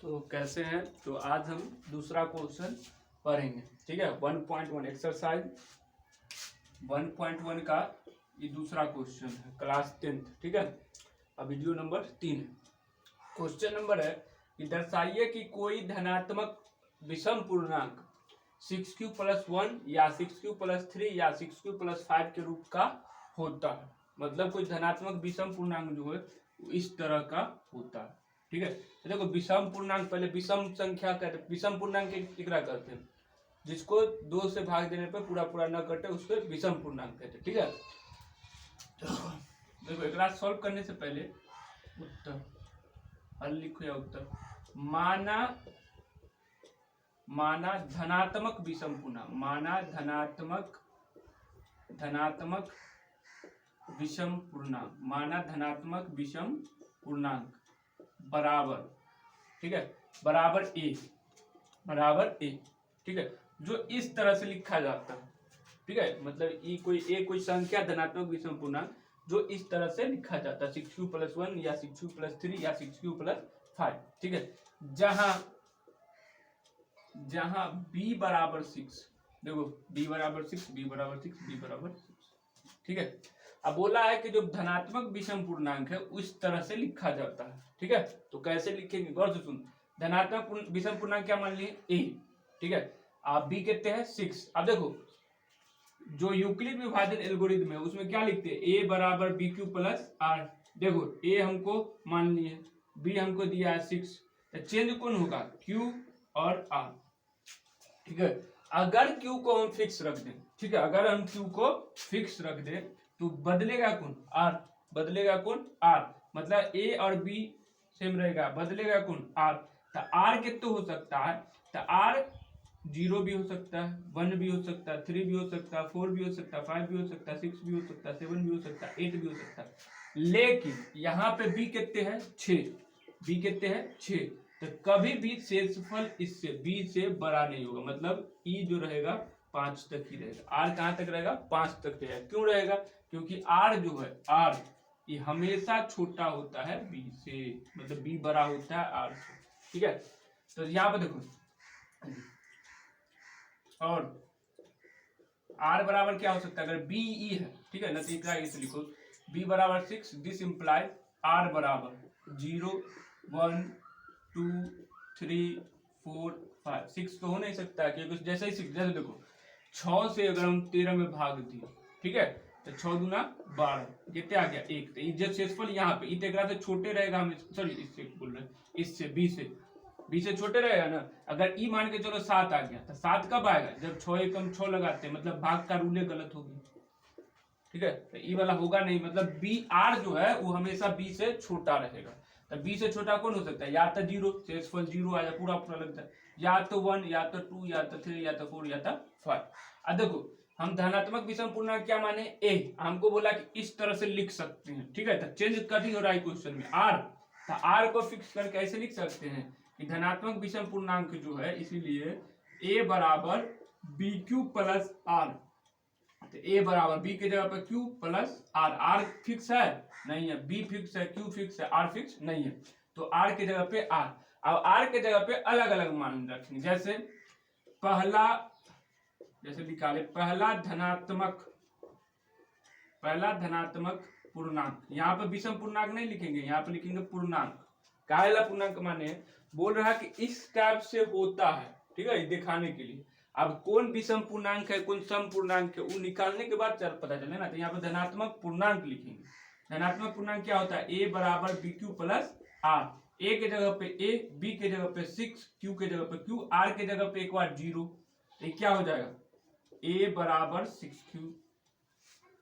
तो कैसे हैं? तो आज हम दूसरा क्वेश्चन पढ़ेंगे। ठीक है, 1.1 एक्सरसाइज 1.1 का ये दूसरा क्वेश्चन है, क्लास 10th। ठीक है, अब वीडियो नंबर 3 है। क्वेश्चन नंबर है कि दर्शाइए कि कोई धनात्मक विषम पूर्णांक 6q+1 या 6q+3 या 6q+5 के रूप का होता है। मतलब कोई धनात्मक विषम पूर्णांक जो है इस तरह का होता है। ठीक है, तो देखो विषम पूर्णांक, पहले विषम संख्या कहते हैं। विषम पूर्णांक कितना कहते हैं? जिसको 2 से भाग देने पर पूरा पूरा न कटे उसको विषम पूर्णांक कहते हैं। ठीक है, देखो एक सॉल्व करने से पहले उत्तर हल लिखो या उत्तर माना धनात्मक विषम पूर्णांक, माना धनात्मक विषम पूर्णांक, माना धनात्मक विषम पूर्णांक बराबर, ठीक है, बराबर ए। ठीक है, जो इस तरह से लिखा जाता है। ठीक है, मतलब कोई संख्या धनात्मक विषम पूर्णांक जो इस तरह से लिखा जाता है, 6q+1 या 6q+3 या 6q+5। ठीक है, जहां b बराबर 6, देखो b बराबर 6, b बराबर 6, b बराबर 6। ठीक है, अब बोला है कि जो धनात्मक विषम पूर्णांक है उस तरह से लिखा जाता है। ठीक है, तो कैसे लिखेंगे गौर से सुन। धनात्मक विषम पूर्णांक क्या मान लिए? a। ठीक है, आप b कहते हैं 6। अब देखो जो यूक्लिड विभाजन एल्गोरिथम है उसमें क्या लिखते हैं? a बराबर bq+r। देखो a हमको मान लिए, b हमको दिया है 6, तो चेंज कौन होगा? q और r। ठीक है, अगर q को हम फिक्स रख दें, ठीक है, अगर हम q को फिक्स रख दें तो बदलेगा कौन? r। बदलेगा कौन? r। मतलब a और b सेम रहेगा, बदलेगा कौन? r। तो r कितना हो सकता है? तो r 0 भी हो सकता है, 1 भी हो सकता है, 3 भी हो सकता है, 4 भी हो सकता है, 5 भी हो सकता है, 6 भी हो सकता है, 7 भी हो सकता है, 8 भी हो सकता है। लेकिन यहाँ पे b कितने हैं? 6। b कितने हैं? 6। तो कभी भी शेषफल इससे b से बड़ा नहीं होगा। मतलब e जो रहेगा 5 तक ही रहेगा। r कहाँ तक रहेगा? 5 तक रहेगा। क्यों रहेगा? क्योंकि r जो है, r ये हमेशा छोटा होता है b से, मतलब b बड़ा होता है r से। ठीक है, तो यहाँ पे देखो, और r बराबर क्या हो सकता है? अगर b e है, ठीक है ना, तो इतना इसे लिखो b बराबर 6, दिस इंप्लाइज r बराबर 0, 1, 2, 3, 4, 5। 6 तो हो नहीं सकता क्योंकि जैसे ही 6, जैसे देखो 6 से अगर हम 13 में भाग दिए, ठीक है, तो 6 दूना 12, कितने आ गया? 1। तो जब शेषफल यहाँ पे इतना से छोटे रहेगा, हम सॉरी इससे बोल रहे हैं, इससे b से छोटे रहेगा ना। अगर ई मान के चलो 7 आ गया, तो 7 कब आएगा? जब 6 एकम 6 लगाते हैं, मतलब भाग का रूले गलत होगी। ठीक है, तो ई वाला होगा नहीं, मतलब बी आर जो है वो हमेशा बी से छोटा रहेगा। तो बी से छोटा कौन हो सकता है? या तो 0, शेषफल 0 आ जाए, पूरा पूरा लगता है, या तो 1, या तो 2, या तो 3, या तो 4, या तो 5। अब देखो हम धनात्मक विषम पूर्णांक क्या माने? ए। हमको बोला कि इस तरह से लिख सकते हैं। ठीक है, तो चेंज कभी हो रहा है क्वेश्चन में आर, तो आर को फिक्स करके ऐसे लिख सकते हैं कि धनात्मक विषम पूर्णांक जो है, इसीलिए ए बराबर bq+r। तो a बराबर b के जगह पे q plus r। r fix है? नहीं है। b फिक्स है, q फिक्स है, r फिक्स नहीं है। तो r के जगह पे r। अब r के जगह पे अलग अलग मान रखेंगे। जैसे पहला, जैसे निकाले पहला धनात्मक पूर्णांक, यहाँ पे विषम पूर्णांक नहीं लिखेंगे, यहाँ पे लिखेंगे पूर्णांक। काहेला पूर्णांक माने बोल रहा है कि इस टाइप से होता है। ठीक है, दिखाने के लिए। अब कौन विषम पूर्णांक है, कौन सम पूर्णांक है, वो निकालने के बाद पता चले ना। तो यहाँ पे धनात्मक पूर्णांक लिखेंगे। धनात्मक पूर्णांक क्या होता है? a बराबर bq+r। a के जगह पे a, b के जगह पे 6, q के जगह पे q, r के जगह पे एक बार 0। ये क्या हो जाएगा? a बराबर 6q।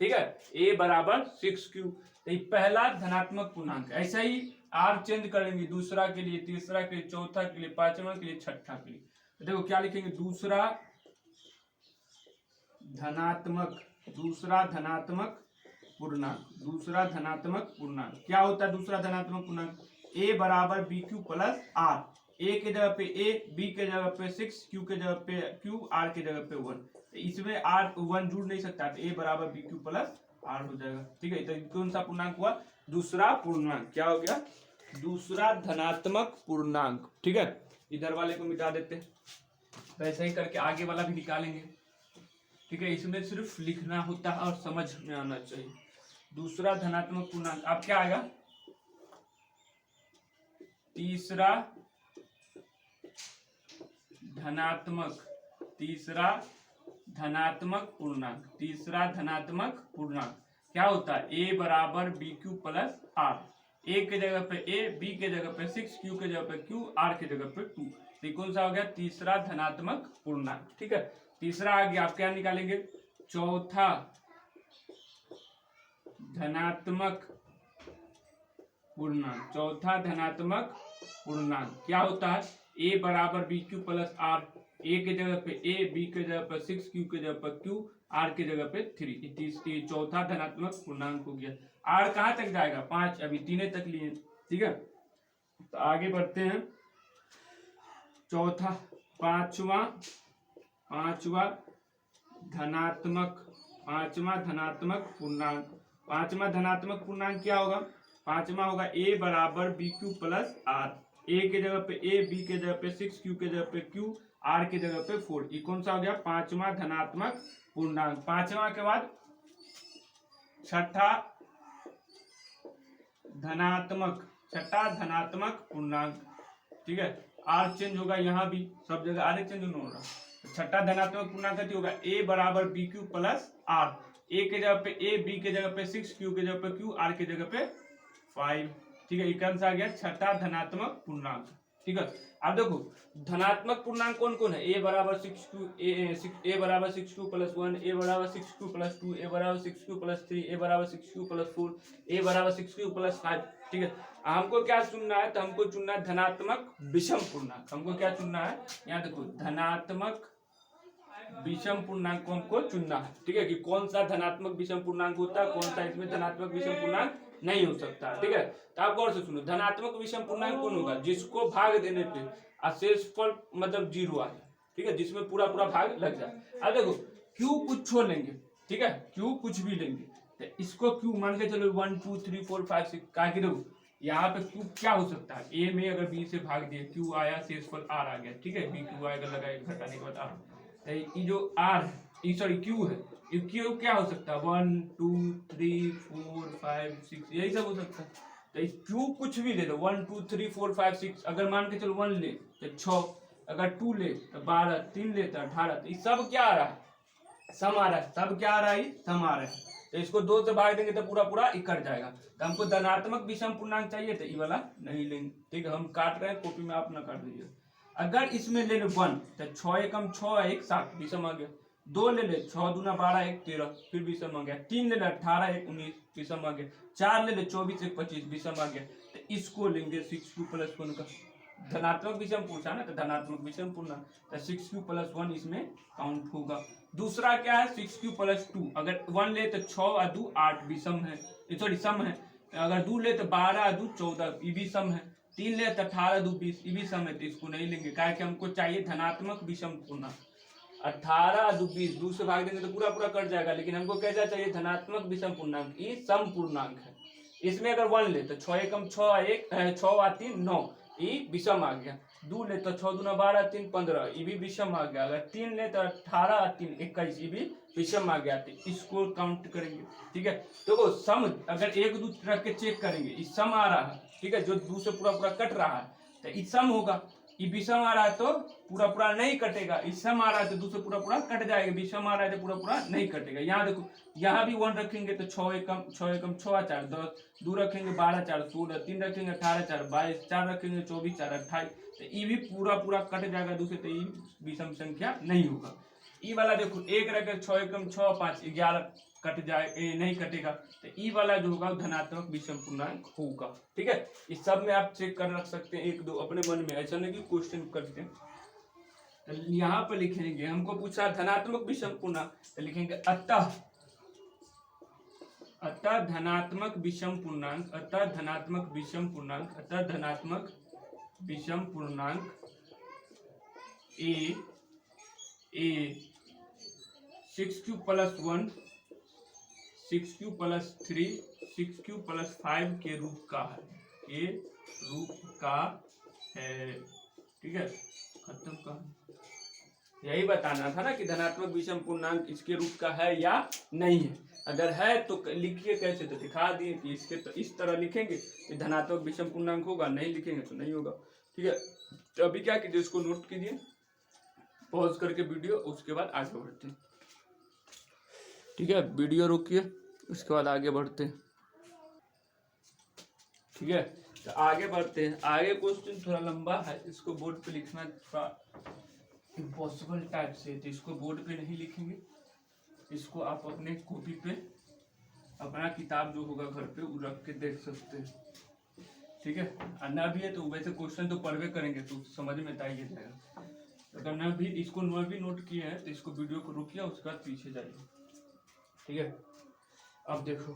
ठीक है, a बराबर 6q। तो ये पहला धनात्मक पूर्णांक। ऐसा ही r चेंज करेंगे, दूसरा के लिए, तीसरा के लिए, चौथा के लिए, पांचवा के लिए, छठा के लिए। तो देखो क्या लिखेंगे? दूसरा धनात्मक पूर्णांक क्या होता है? दूसरा धनात्मक पूर्णांक a बराबर bq+r। a के जगह पे a, b के जगह पे 6, q के जगह पे q, r के जगह पे 1। इसमें r 1 जुड़ नहीं सकता, तो a बराबर bq+r हो जाएगा। ठीक है, तो कौन सा पूर्णांक हुआ? दूसरा पूर्णांक। क्या हो गया? दूसरा धनात्मक पूर्णांक, ठीक है। इधर वाले को मिटा देते हैं, वैसे ही करके आगे वाला भी निकालेंगे, ठीक है। इसमें सिर्फ लिखना होता है और समझ में आना चाहिए। दूसरा धनात्मक पूर्णांक अब क्या आएगा, तीसरा धनात्मक पूर्णांक, तीसरा धनात्मक पूर्णांक क्या होता है, ए बराबर बी क्यू प्लस आर। ए के जगह पे ए, बी के जगह पे 6, क्यू के जगह पे क्यू, आर के जगह पे 2। तो कौन सा हो गया, तीसरा धनात्मक पूर्णांक, ठीक है। तीसरा आ गया, आप क्या निकालेंगे, चौथा धनात्मक पूर्णांक। चौथा धनात्मक पूर्णांक क्या होता है, ए बराबर बी क्यू प्लस आर। ए के जगह पे ए, बी के जगह पे 6, क्यू के जगह पे क्यू, आर के जगह पे 3। चौथा धनात्मक पूर्णांक हो गया। आर कहाँ तक जाएगा, 5, अभी 3 तक लिए, ठीक है। तो आगे बढ़ते हैं, चौथा पांचवा धनात्मक पूर्णांक। पांचवा धनात्मक पूर्णांक क्या होगा, पांचवा होगा ए बराबर बी क्यू प्लस आर। ए के जगह पे ए, बी के जगह पे 6, क्यू के जगह पे क्यू, आर के जगह पे 4। ये कौन सा हो गया, पांचवा धनात्मक पूर्णांक। पांचवा के बाद छठा धनात्मक पूर्णांक, ठीक है। आर चेंज होगा, यहाँ भी सब जगह आर चेंज नहीं हो रहा। छठा धनात्मक पूर्णांक होगा ए बराबर बी क्यू प्लस आर। ए के जगह पे ए, बी के जगह पे 6, क्यू के जगह पे क्यू, आर के जगह पे 5, ठीक है। कौन सा आ गया, छठा धनात्मक पूर्णांक, ठीक है। अब देखो धनात्मक पूर्णांक कौन कौन है, ए बराबर 6q, ए बराबर 6q प्लस 1, ए बराबर 6q प्लस 2, ए बराबर 6q प्लस 3, ए बराबर 6q प्लस 4, ए बराबर 6q प्लस 5, ठीक है। हमको क्या चुनना है, तो हमको चुनना है धनात्मक विषम पूर्णांक। हमको क्या चुनना है, यहाँ देखो धनात्मक विषम पूर्णांक को हमको चुनना है, ठीक है। कि कौन सा धनात्मक विषम पूर्णांक होता है, कौन सा इसमें धनात्मक विषम पूर्णांक नहीं हो सकता, ठीक है। तो आप गौर से सुनो, धनात्मक विषम पूर्णांक कौन होगा, जिसको भाग देने पे शेषफल मतलब 0 आए, ठीक है, जिसमें पूरा भाग लग जाए। अब देखो क्यू कुछ छोड़ लेंगे, ठीक है, क्यू कुछ भी लेंगे, तो इसको क्यू मान के चलो 1 2 3 4 5 6 का की देखो यहाँ पे क्यू क्या हो सकता है, ए में अगर बी से भाग दिया, क्यू आया, शेषफल आर आ गया, ठीक है। बी क्यू आएगा, लगाएगा, घटाने के बाद आर। तो ये जो आर है, सॉरी क्यू है, ये क्यू क्या हो सकता है, 1 2 3 4 5 6, यही सब हो सकता है। तो क्यू कुछ भी ले लो, 1 2 3 4 5 6, अगर मान के चलो 1 ले तो 6, अगर 2 ले तो 12, 3 ले तो 18। तो ये सब क्या आ रहा है, सम आ रहा है, सब क्या आ रहा है, सम आ रहा है। तो इसको 2 से भाग देंगे तो पूरा कट जाएगा। तो हमको धनात्मक विषम पूर्णांक चाहिए, तो ये वाला नहीं लेंगे, ठीक है। हम काट रहे हैं, कॉपी में आप ना काट दीजिए। अगर इसमें ले लो 1, तो 6 एकम 6 1 7 विषम आ गया। 2 ले ले, 6 दूना 12 1 13, फिर विषम आ गया। 3 ले ले, 18 1 19 विषम आ गया। 4 ले ले, 24 1 25 विषम आ गया। तो इसको लेंगे 6q प्लस 1 का धनात्मक विषम पूछा ना, तो धनात्मक विषम पूर्णांक, तो 6q प्लस 1 इसमें काउंट होगा। दूसरा क्या है, 6q प्लस 2, अगर 1 ले तो 6 और 2 8 विषम है, सॉरी सम है। अगर 2 ले तो 12 और 2 14, ये भी सम है। 3 ले तो 18 2 20, ये भी सम है। तो इसको नहीं लेंगे, क्या कि हमको चाहिए धनात्मक विषम पूर्णांक। 18 2 20, 2 से भाग देंगे तो पूरा कट जाएगा, लेकिन हमको कैसा चाहिए, धनात्मक विषम पूर्णांक। ये सम पूर्णांक है। इसमें अगर 1 ले तो 6 एकम 6 1 6 और 3 9, ये विषम आ गया। 2 ले तो 6 दूना 12 3 15, ये भी विषम आ गया। अगर 3 ले तो 18 और 3 21, ये भी विषम आ गया। तो इसको काउंट करेंगे, ठीक है। तो सम अगर 1 2 रख के चेक करेंगे, ये सम आ रहा है, ठीक है, जो 2 से पूरा कट रहा है, तो ये सम होगा। ये विषम आ रहा है तो पूरा नहीं कटेगा, इस सम आ रहा है तो 2 से पूरा कट जाएगा, विषम आ रहा है तो पूरा नहीं कटेगा। यहाँ देखो, यहाँ भी 1 रखेंगे तो 6 एकम 6 4 10, 2 रखेंगे 12 4 16, 3 रखेंगे 18 4 22, 4 रखेंगे 24 4 28। तो ये भी पूरा कट जाएगा 2 से, तो ये विषम संख्या नहीं होगा। ई वाला देखो, 1 रखे 6 एकम 6 5 11 कट जाए, नहीं कटेगा। तो ई वाला जो होगा धनात्मक विषम पूर्णांक होगा, ठीक है। इस सब में आप चेक कर रख सकते हैं 1 2 अपने मन में, ऐसा नहीं कि क्वेश्चन करते हैं। तो यहाँ पे लिखेंगे, हमको पूछा धनात्मक विषम पूर्णांक, तो लिखेंगे अतः धनात्मक विषम पूर्णांक, अतः धनात्मक विषम पूर्णांक, अतः धनात्मक विषम पूर्णांक ए 6q plus 1 6q plus 3 6q plus 5 के रूप का है। ये रूप का है। ठीक है, खत्म कहानी। यही बताना था ना कि धनात्मक विषम पूर्णांक इसके रूप का है या नहीं है। अगर है तो लिखिए कैसे, तो दिखा दिए कि इसके तो इस तरह लिखेंगे कि धनात्मक विषम पूर्णांक होगा, नहीं लिखेंगे तो नहीं होगा। ठीक है, तो अभी क्या कीजिए, इसको नोट कीजिए पॉज करके वीडियो, उसके बाद आगे बढ़ते हैं। ठीक है, वीडियो रोकिए, उसके बाद आगे बढ़ते हैं। ठीक है, तो आगे बढ़ते हैं। आगे क्वेश्चन थोड़ा लंबा है, इसको बोर्ड पे लिखना थोड़ा इम्पॉसिबल टाइप से, तो इसको बोर्ड पे नहीं लिखेंगे, इसको आप अपने कॉपी पे अपना किताब जो होगा घर पे वो रख के देख सकते हैं। ठीक है, ना भी है तो वैसे क्वेश्चन तो पढ़वे करेंगे तो समझ में आ ही जाएगा। अगर ना भी इसको न भी नोट किए हैं तो इसको वीडियो को रोकिए, उसके बाद पीछे जाइए। ठीक है, अब देखो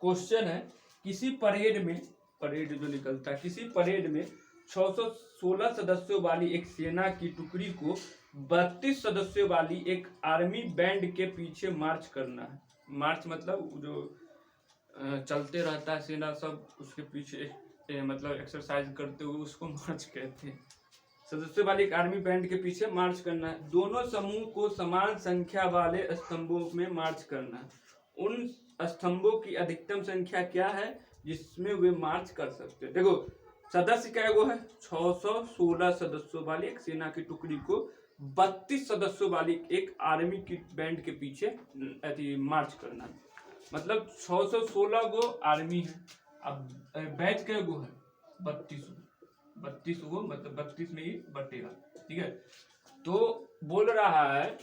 क्वेश्चन है, किसी परेड में, परेड जो निकलता है, किसी परेड में 616 सदस्यों वाली एक सेना की टुकड़ी को 32 सदस्यों वाली एक आर्मी बैंड के पीछे मार्च करना है। मार्च मतलब जो चलते रहता है सेना सब, उसके पीछे मतलब एक्सरसाइज करते हुए, उसको मार्च कहते हैं। सदस्यों वाली एक आर्मी बैंड के पीछे मार्च करना है। दोनों समूह को समान संख्या वाले स्तंभों में मार्च करना है। उन स्तंभों की अधिकतम संख्या क्या है जिसमें वे मार्च कर सकते हैं। देखो सदस्य क्या वो है, 616 सदस्यों वाली एक सेना की टुकड़ी को 32 सदस्यों वाली एक आर्मी की बैंड के पीछे मार्च करना है। मतलब 616 गो आर्मी है, अब बैच क्या गो है, 32 गो, मतलब 32 में ही बटेगा। ठीक है, तो बोल रहा है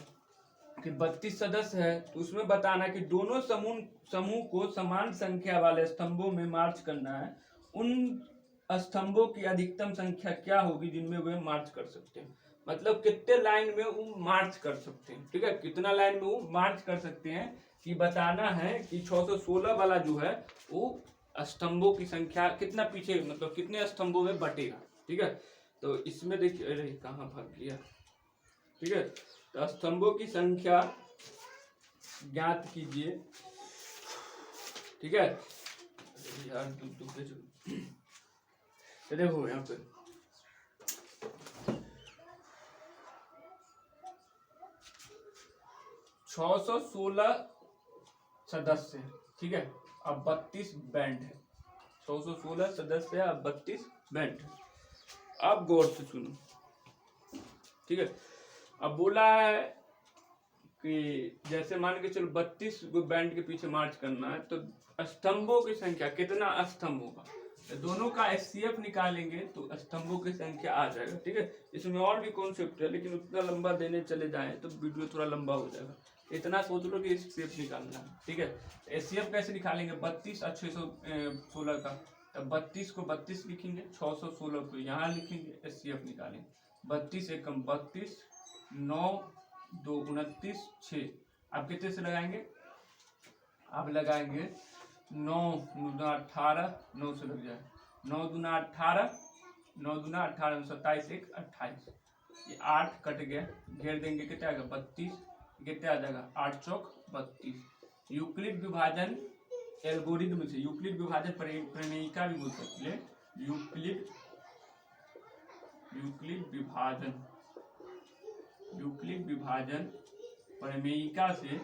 कि 32 सदस्य है, तो उसमें बताना कि दोनों समूह को समान संख्या वाले स्तंभों में मार्च करना है। उन स्तंभों की अधिकतम संख्या क्या होगी जिनमें वे मार्च कर सकते हैं। मतलब कितने लाइन में वो मार्च कर सकते हैं। ठीक है, कितना लाइन में वो मार्च कर सकते हैं कि बताना है कि 616 वाला जो है वो स्तंभों की संख्या कितना पीछे, मतलब कितने स्तंभों में बटेगा। ठीक है, तो इसमें देखिए, अरे कहाँ भाग गया। ठीक है, तो स्तंभों की संख्या ज्ञात कीजिए। ठीक है यार, तो देखो यहाँ पे 616 सदस्य है। ठीक है, अब 32 बैंड है, 616 सदस्य है, अब 32 बैंड है। अब गौर से सुनो। ठीक है, अब बोला है कि जैसे मान के चलो 32 गो बैंड के पीछे मार्च करना है, तो स्तंभों की संख्या कितना स्तंभ होगा, तो दोनों का एचसीएफ निकालेंगे तो स्तंभों की संख्या आ जाएगा। ठीक है, इसमें और भी कॉन्सेप्ट है, लेकिन उतना लंबा देने चले जाएं तो वीडियो थोड़ा लंबा हो जाएगा। इतना सोच लो कि एचसीएफ निकालना है। ठीक है, एचसीएफ कैसे निकालेंगे, 32 और 616 का, तब 32 को 32 लिखेंगे, 616 को यहाँ लिखेंगे, एचसीएफ निकालेंगे। 32 एकम 32, 9 2 29 6। आप कितने से लगाएंगे, आप लगाएंगे 9 दूना 18, 9 से लग जाए, 9 दूना 18, 9 दूना 18, 27 1 28, ये 8 कट गया, घेर देंगे कितना आएगा 32, कितना आ जाएगा 8 चौक 32। यूक्लिड विभाजन एल्गोरिथम से, यूक्लिड विभाजन प्रमेयिका भी बोल सकते हैं, यूक्लिड विभाजन प्रमेयिका से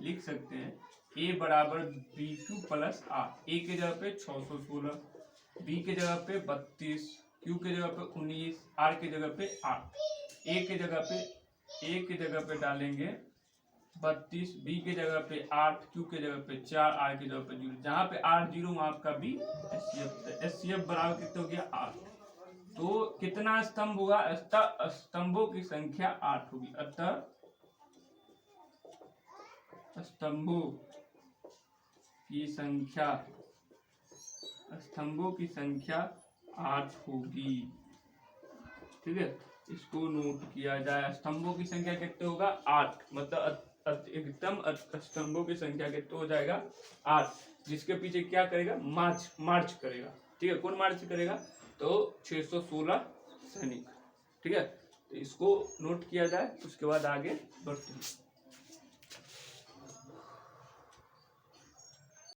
लिख सकते हैं a बराबर BQ प्लस R। a के जगह पे 616, b के जगह पे 32, q के जगह पे 19, r के जगह पे 8। a के जगह पे डालेंगे 32, b के जगह पे 8, q के जगह पे 4, r के जगह पे 0। जहाँ पे r 0 वहाँ आपका b एचसीएफ बराबर कितना हो गया 8। तो कितना स्तंभ होगा, स्तंभों की संख्या 8 होगी। अतः स्तंभों की संख्या 8 होगी। ठीक है, इसको नोट किया जाए। स्तंभों की संख्या कितने होगा 8, मतलब एकदम स्तंभों की संख्या कितने हो जाएगा 8, जिसके पीछे क्या करेगा, मार्च करेगा। ठीक है, कौन मार्च करेगा, तो 616 सैनिक। ठीक है, तो इसको नोट किया जाए, उसके बाद आगे बढ़ते हैं।